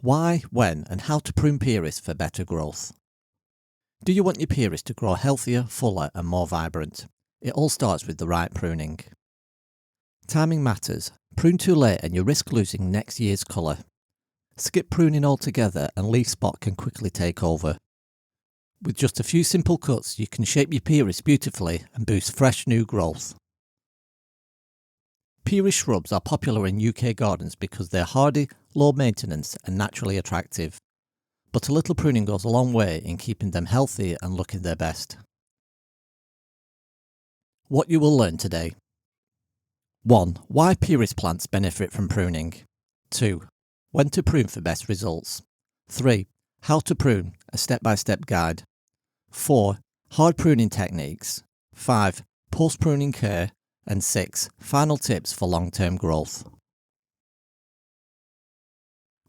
Why, when and how to prune pieris for better growth. Do you want your pieris to grow healthier, fuller and more vibrant? It all starts with the right pruning. Timing matters. Prune too late and you risk losing next year's colour. Skip pruning altogether and leaf spot can quickly take over. With just a few simple cuts you can shape your pieris beautifully and boost fresh new growth. Pieris shrubs are popular in UK gardens because they're hardy, low maintenance and naturally attractive. But a little pruning goes a long way in keeping them healthy and looking their best. What you will learn today. 1. Why pieris plants benefit from pruning. 2. When to prune for best results. 3. How to prune, a step-by-step guide. 4. Hard pruning techniques. 5. Post-pruning care. And 6. Final tips for long-term growth.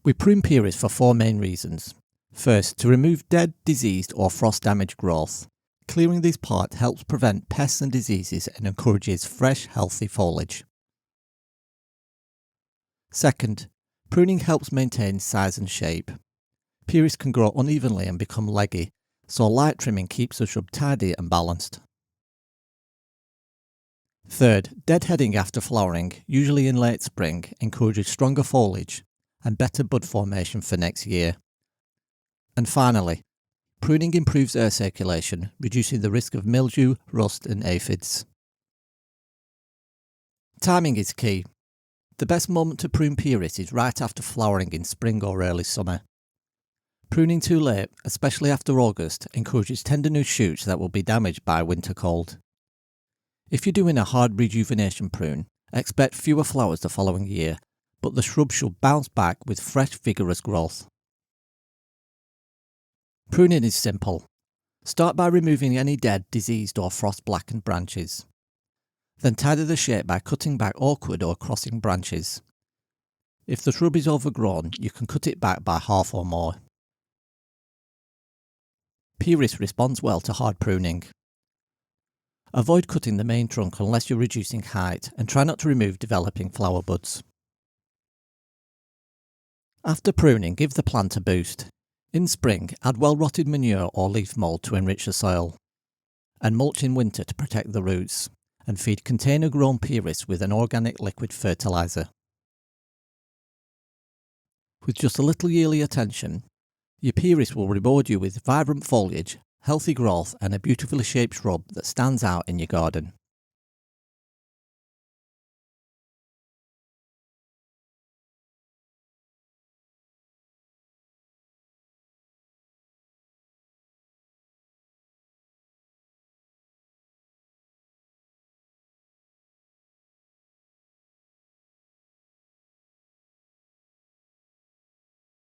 We prune pieris for 4 main reasons. First, to remove dead, diseased or frost-damaged growth. Clearing these parts helps prevent pests and diseases and encourages fresh, healthy foliage. Second, pruning helps maintain size and shape. Pieris can grow unevenly and become leggy, so light trimming keeps the shrub tidy and balanced. Third, deadheading after flowering, usually in late spring, encourages stronger foliage and better bud formation for next year. And finally, pruning improves air circulation, reducing the risk of mildew, rust and aphids. Timing is key. The best moment to prune pieris is right after flowering in spring or early summer. Pruning too late, especially after August, encourages tender new shoots that will be damaged by winter cold. If you're doing a hard rejuvenation prune, expect fewer flowers the following year, but the shrub should bounce back with fresh, vigorous growth. Pruning is simple. Start by removing any dead, diseased or frost-blackened branches. Then tidy the shape by cutting back awkward or crossing branches. If the shrub is overgrown, you can cut it back by half or more. Pieris responds well to hard pruning. Avoid cutting the main trunk unless you're reducing height and try not to remove developing flower buds. After pruning, give the plant a boost. In spring, add well-rotted manure or leaf mould to enrich the soil, and mulch in winter to protect the roots, and feed container-grown pieris with an organic liquid fertiliser. With just a little yearly attention, your pieris will reward you with vibrant foliage, healthy growth and a beautifully shaped shrub that stands out in your garden.